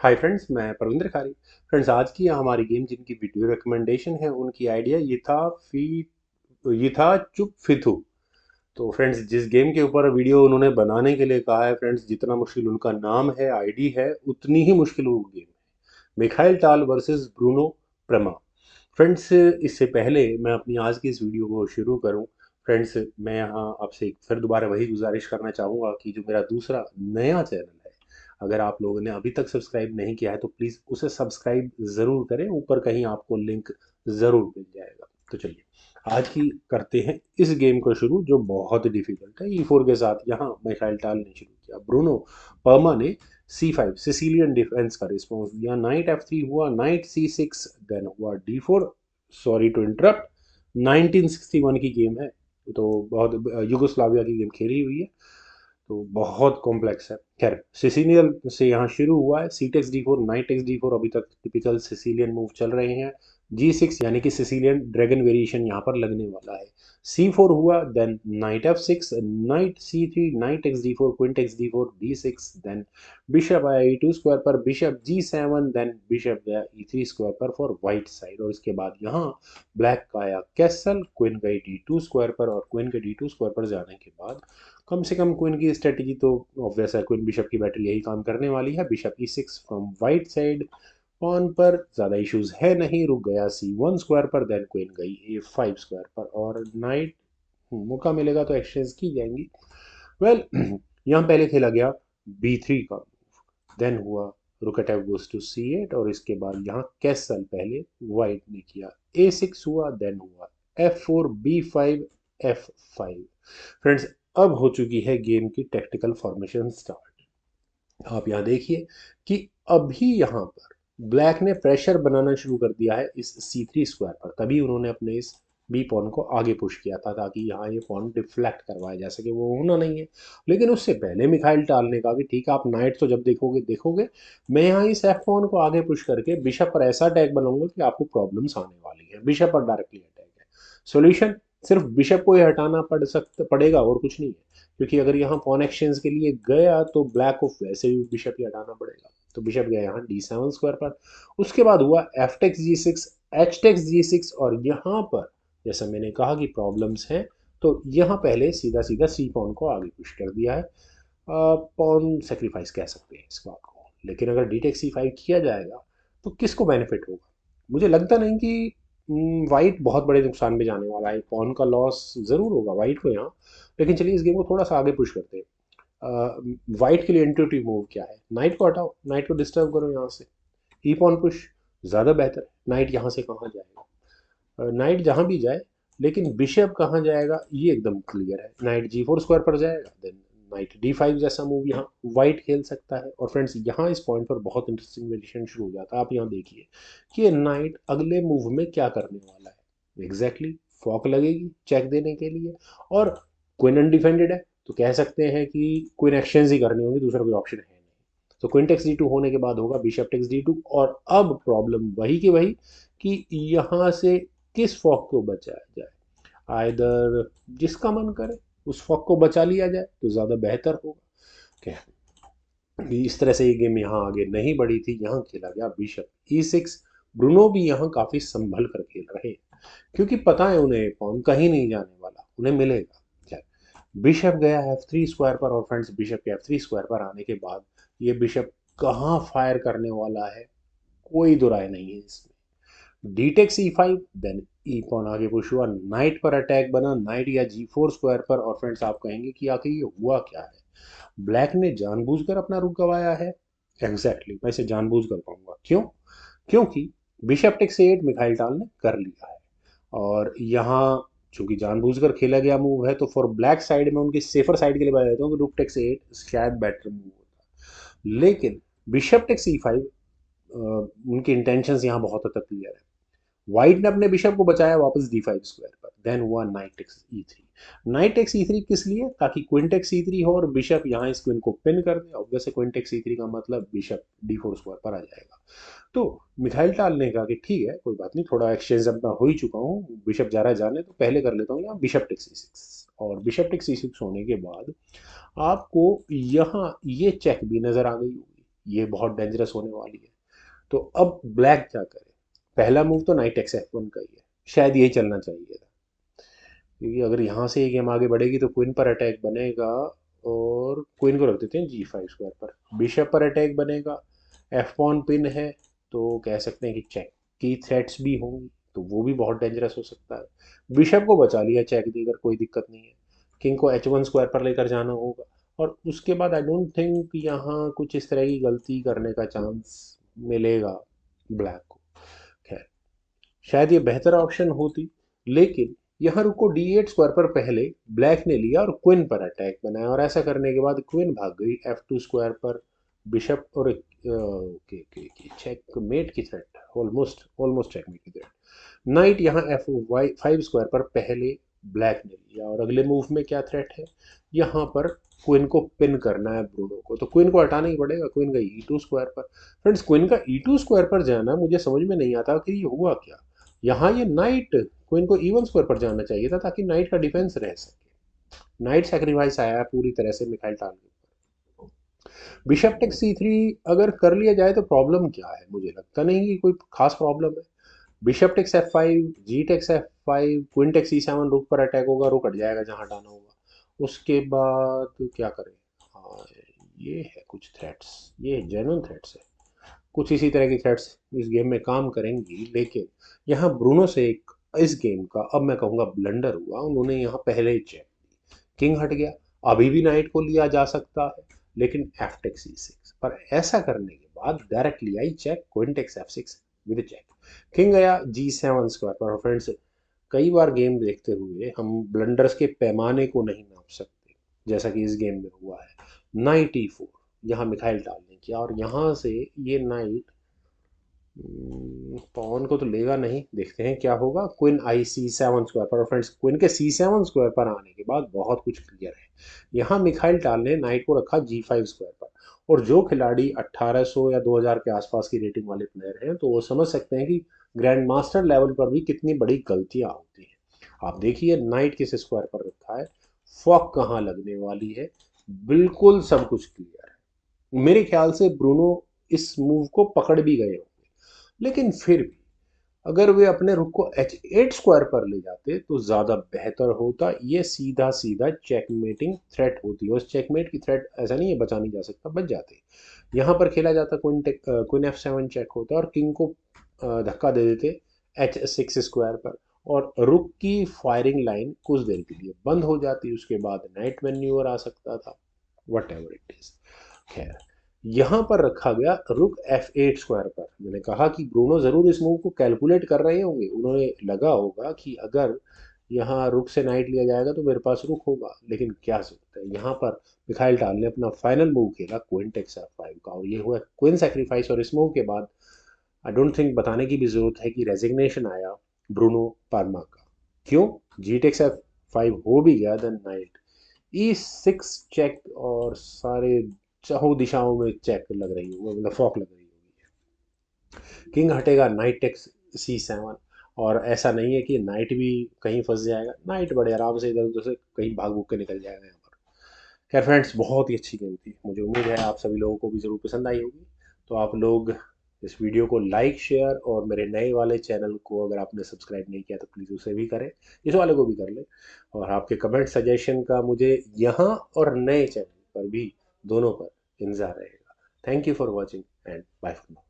Hi friends, मैं परविंद्र खारी। Friends, आज की हमारी गेम जिनकी वीडियो रिकमेंडेशन है उनकी आइडिया ये था चुप फिथू। तो फ्रेंड्स, जिस गेम के ऊपर वीडियो उन्होंने बनाने के लिए कहा है फ्रेंड्स, जितना मुश्किल उनका नाम है, आईडी है, उतनी ही मुश्किल वो गेम है। मिखाइल टाल वर्सेस ब्रूनो प्रमा। फ्रेंड्स, इससे पहले मैं अपनी आज की इस वीडियो को शुरू करूं, फ्रेंड्स, मैं यहाँ आपसे एक फिर दोबारा वही गुजारिश करना चाहूँगा कि जो मेरा दूसरा नया चैनल है, अगर आप लोगों ने अभी तक सब्सक्राइब नहीं किया है तो प्लीज़ उसे सब्सक्राइब ज़रूर करें। ऊपर कहीं आपको लिंक ज़रूर मिल जाएगा। तो चलिए, आज की करते हैं इस गेम को शुरू, जो बहुत डिफिकल्ट है। E4 के साथ यहाँ मिखाइल टाल ने शुरू किया। ब्रूनो पर्मा ने C5 सिसिलियन डिफेंस का रिस्पॉन्स दिया। नाइट F3 हुआ, नाइट C6, देन हुआ D4। सॉरी टू इंटरप्ट, 1961 की गेम है, तो बहुत युगोस्लाविया की गेम खेली हुई है, तो बहुत कॉम्प्लेक्स है। खैर, सिसिलियन से यहाँ शुरू हुआ है। सी takes D4, night takes D4, अभी तक टिपिकल सिसिलियन मूव चल रहे हैं। G6 यानी कि सिसिलियन ड्रैगन वेरिएशन यहाँ पर लगने वाला है। C4 हुआ, then knight F6, knight C3, knight takes D4, queen takes D4, D6, then bishop आया E2 स्क्वायर पर, बिशप G7, देन बिशप गया E3 स्क्वायर पर फॉर वाइट साइड। और इसके बाद यहाँ ब्लैक का आया कैसल, क्वीन गई D2 स्क्वायर पर, और क्वीन के D2 स्क्वायर पर जाने के बाद कम से कम क्वीन की स्ट्रेटेजी तो ऑब्वियस है, क्वीन बिशप की बैटल यही काम करने वाली है। Bishop E6 from white side, pawn पर ज़्यादा इश्यूज है नहीं, रुक गया C1 स्क्वायर पर, देन क्वीन गई A5 स्क्वायर पर, और नाइट मौका मिलेगा तो एक्सचेंज की जाएंगी। वेल यहाँ पहले खेला गया B3 का मूव, देन हुआ रुक अटैक गोस टू C8, और इसके बाद यहाँ कैसल पहले वाइट ने किया, A6 हुआ, देन हुआ F4, B5, F5। फ्रेंड्स, अब हो चुकी है गेम की टेक्टिकल फॉर्मेशन स्टार्ट। आप यहाँ देखिए कि अभी यहाँ पर ब्लैक ने प्रेशर बनाना शुरू कर दिया है इस C3 स्क्वायर पर, तभी उन्होंने अपने इस बी पॉन को आगे पुश किया था, ताकि यहाँ ये पॉन डिफ्लेक्ट करवाए, जैसे कि वो होना नहीं है। लेकिन उससे पहले मिखाइल टाल ने कहा कि ठीक है, आप नाइट तो जब देखोगे देखोगे, मैं यहाँ इस एफ पॉन को आगे पुश करके बिशप पर ऐसा अटैक बनाऊंगा कि आपको प्रॉब्लम्स आने वाली है। बिशप पर डायरेक्टली अटैक है। सोल्यूशन सिर्फ बिशप को ही हटाना पड़ेगा, और कुछ नहीं है, क्योंकि अगर यहाँ पॉन एक्सचेंज के लिए गया तो ब्लैक को वैसे भी बिशप ही हटाना पड़ेगा। तो बिशप गया यहाँ D7 स्क्वायर पर। उसके बाद हुआ F takes G6, H takes G6, और यहाँ पर जैसा मैंने कहा कि प्रॉब्लम्स हैं, तो यहाँ पहले सीधा सीधा सी पॉन को आगे पुश कर दिया है। पॉन सेक्रीफाइस कह सकते हैं इस बात को। लेकिन अगर डी टेक्स C5 किया जाएगा तो किसको बेनिफिट होगा? मुझे लगता नहीं कि वाइट बहुत बड़े नुकसान में जाने वाला है। पॉन का लॉस ज़रूर होगा वाइट को यहाँ। लेकिन चलिए, इस गेम को थोड़ा सा आगे पुश करते हैं। वाइट के लिए इंट्यूटिव मूव क्या है? नाइट को हटाओ, नाइट को डिस्टर्ब करो यहाँ से, ई पॉन पुश ज़्यादा बेहतर है। नाइट यहाँ से कहाँ जाएगा? नाइट जहाँ भी जाए, लेकिन बिशप कहाँ जाएगा ये एकदम क्लियर है। नाइट G4 स्क्वायर पर जाएगा, देन नाइट D5 जैसा मूव यहाँ वाइट खेल सकता है। और फ्रेंड्स, यहाँ इस पॉइंट पर बहुत इंटरेस्टिंग वेरिएशन शुरू हो जाता है। आप यहाँ देखिए कि नाइट अगले मूव में क्या करने वाला है। एग्जैक्टली फॉक लगेगी चेक देने के लिए, और क्वीन अनडिफेंडेड है, तो कह सकते हैं कि क्वीन एक्सचेंज ही करनी होगी, दूसरा कोई ऑप्शन है नहीं। तो क्वीन टेक्स D2 होने के बाद होगा बिशप टेक्स D2, और अब प्रॉब्लम वही की वही कि यहाँ से किस फॉक को बचाया जाए। आइदर जिसका मन करे उस फॉक को बचा लिया जाए तो ज़्यादा बेहतर होगा। क्या इस तरह से ये गेम यहाँ आगे नहीं बढ़ी थी। यहाँ खेला गया बिशप E6। ब्रूनो भी यहाँ काफ़ी संभल कर खेल रहे हैं, क्योंकि पता है उन्हें पॉन कहीं नहीं जाने वाला, उन्हें मिलेगा। क्या बिशप गया F3 स्क्वायर पर, और फ्रेंड्स, बिशप के F3 स्क्वायर पर आने के बाद ये बिशप कहाँ फायर करने वाला है, कोई दो राय नहीं है इसमें। डी टेक C5, देन ई पॉन आगे पुश हुआ, नाइट पर अटैक बना, नाइट या G4 स्क्वायर पर। और फ्रेंड्स, आप कहेंगे कि आखिर ये हुआ क्या है? ब्लैक ने जानबूझकर अपना रुख गवाया है। एग्जैक्टली मैं इसे जानबूझकर कहूंगा। क्यों? क्योंकि बिशप टेक C8 मिखाइल टाल ने कर लिया है, और यहाँ चूंकि जानबूझकर खेला गया मूव है, तो फॉर ब्लैक साइड में उनकी सेफर साइड के लिए बता देता हूँ कि रुक टेक C8 शायद बेटर मूव होता। लेकिन बिशप टेक C5, उनकी इंटेंशंस यहाँ बहुत हद तक क्लियर है। व्हाइट ने अपने बिशप को बचाया वापस D5 स्क्वायर पर, देन हुआ knight takes E3। Knight takes E3 किस लिए? ताकि क्वीन टेक्स E3 हो और बिशप यहाँ इस क्वीन को पिन कर दे। ऑब्वियसली क्वीन टेक्स E3 का मतलब बिशप D4 स्क्वायर पर आ जाएगा। तो मिखाइल टाल ने कहा कि ठीक है, कोई बात नहीं, थोड़ा एक्सचेंज अब मैं हो ही चुका हूँ, बिशप जा रहा है जाने, तो पहले कर लेता हूँ यहाँ बिशप टेक्स C6। और बिशप टेक्स C6 होने के बाद आपको यहाँ ये चेक भी नजर आ गई होगी। ये बहुत डेंजरस होने वाली है। तो अब ब्लैक क्या करे? पहला मूव तो नाइट एक्स F1 का ही है, शायद यही चलना चाहिए था, क्योंकि अगर यहाँ से ये गेम आगे बढ़ेगी तो क्वीन पर अटैक बनेगा, और क्वीन को रख देते हैं G5 स्क्वायर पर, बिशप पर अटैक बनेगा, एफ पॉन पिन है, तो कह सकते हैं कि चेक की थ्रेट्स भी होंगी, तो वो भी बहुत डेंजरस हो सकता है। बिशप को बचा लिया चेक देकर, कोई दिक्कत नहीं है। किंग को H1 स्क्वायर पर लेकर जाना होगा, और उसके बाद आई डोंट थिंक यहाँ कुछ इस तरह की गलती करने का चांस मिलेगा ब्लैक को। खैर, शायद ये बेहतर ऑप्शन होती, लेकिन यहाँ रुक को D8 स्क्वायर पर पहले ब्लैक ने लिया और क्वीन पर अटैक बनाया, और ऐसा करने के बाद क्वीन भाग गई F2 स्क्वायर पर, बिशप और चेकमेट की थ्रेट, ऑलमोस्ट ऑलमोस्ट चेकमेट की थ्रेट। नाइट यहाँ F5 स्क्वायर पर पहले ब्लैक ने लिया, और अगले मूव में क्या थ्रेट है, यहाँ पर क्वीन को पिन करना है ब्रूनो को, तो क्वीन को हटाना ही पड़ेगा। क्वीन का E2 स्क्वायर पर, फ्रेंड्स क्वीन का E2 स्क्वायर पर जाना मुझे समझ में नहीं आता कि ये हुआ क्या। यहाँ ये नाइट क्वीन को E1 स्क्वायर पर जाना चाहिए था, ताकि नाइट का डिफेंस रह सके। नाइट सेक्रीफाइस आया है पूरी तरह से मिखाइल टाल के ऊपर। बिशप टेक C3 अगर कर लिया जाए तो प्रॉब्लम क्या है? मुझे लगता नहीं कि कोई खास प्रॉब्लम है। Bishop takes F5, G takes F5, queen takes C7, रुक पर अटैक होगा, रुक हट जाएगा जहाँ हटाना होगा। उसके बाद क्या करें? हाँ, ये है कुछ थ्रेट्स, ये जेन्युइन थ्रेट्स है, कुछ इसी तरह की थ्रेट्स इस गेम में काम करेंगी। लेकिन यहाँ ब्रूनो से एक इस गेम का अब मैं कहूँगा ब्लंडर हुआ, उन्होंने यहाँ पहले ही चेक, किंग हट गया, अभी भी नाइट को लिया जा सकता है, लेकिन एफ टेक C6 पर ऐसा करने के बाद directly I check, queen takes F6 with check, king गया G7 स्क्वायर पर। फ्रेंड्स, कई बार गेम देखते हुए हम ब्लंडर्स के पैमाने को नहीं नाप सकते, जैसा कि इस गेम में हुआ है। नाइट E4 यहाँ मिखाइल टाल ने किया, और यहाँ से ये नाइट पवन को तो लेगा नहीं, देखते हैं क्या होगा। क्वीन आई C7 स्क्वायर पर, और फ्रेंड्स क्वीन के C7 स्क्वायर पर आने के बाद बहुत कुछ क्लियर है। यहाँ मिखाइल टाल ने नाइट को रखा G5 स्क्वायर पर, और जो खिलाड़ी 1800 या 2000 के आसपास की रेटिंग वाले प्लेयर हैं, तो वो समझ सकते हैं कि ग्रैंड मास्टर लेवल पर भी कितनी बड़ी गलतियां होती हैं। आप देखिए नाइट किस स्क्वायर पर रखा है, फॉक कहाँ लगने वाली है, बिल्कुल सब कुछ क्लियर है। मेरे ख्याल से ब्रूनो इस मूव को पकड़ भी गए, लेकिन फिर भी अगर वे अपने रुक को H8 स्क्वायर पर ले जाते तो ज़्यादा बेहतर होता। ये सीधा सीधा चेकमेटिंग थ्रेट होती है, उस चेकमेट की थ्रेट ऐसा नहीं है बचा नहीं जा सकता, बच जाते। यहाँ पर खेला जाता क्वीन F7 चेक होता और किंग को धक्का दे देते H6 स्क्वायर पर, और रुक की फायरिंग लाइन कुछ देर के लिए बंद हो जाती, उसके बाद नाइट मैन्यूवर आ सकता था, वट एवर इट इज। खैर, यहाँ पर रखा गया रुक F8 स्क्वायर पर। मैंने कहा कि ब्रूनो ज़रूर इस मूव को कैलकुलेट कर रहे होंगे, उन्हें लगा होगा कि अगर यहाँ रुक से नाइट लिया जाएगा तो मेरे पास रुक होगा, लेकिन क्या सोचते हैं, यहाँ पर मिखाइल टाल ने अपना फाइनल मूव खेला क्वीन टेक्स F5 का, और ये हुआ क्वीन सेक्रीफाइस। और इस मूव के बाद आई डोंट थिंक बताने की भी ज़रूरत है कि रेजिग्नेशन आया ब्रूनो पार्मा का। क्यों? जी टेक्स F5 हो भी गया, देन नाइट E6 चेक, और सारे चारों दिशाओं में चेक लग रही होगी, मतलब फॉक लग रही होगी। किंग हटेगा, नाइट टेक्स C7, और ऐसा नहीं है कि नाइट भी कहीं फंस जाएगा, नाइट बड़े आराम से इधर उधर से कहीं भाग भूग के निकल जाएगा यहाँ पर। खैर फ्रेंड्स, बहुत ही अच्छी गेम थी, मुझे उम्मीद है आप सभी लोगों को भी ज़रूर पसंद आई होगी। तो आप लोग इस वीडियो को लाइक, शेयर, और मेरे नए वाले चैनल को अगर आपने सब्सक्राइब नहीं किया तो प्लीज़ उसे भी करें, इस वाले को भी कर लें। और आपके कमेंट सजेशन का मुझे यहाँ और नए चैनल पर भी, दोनों पर इंतज़ार रहेगा। Thank you for watching and bye for now.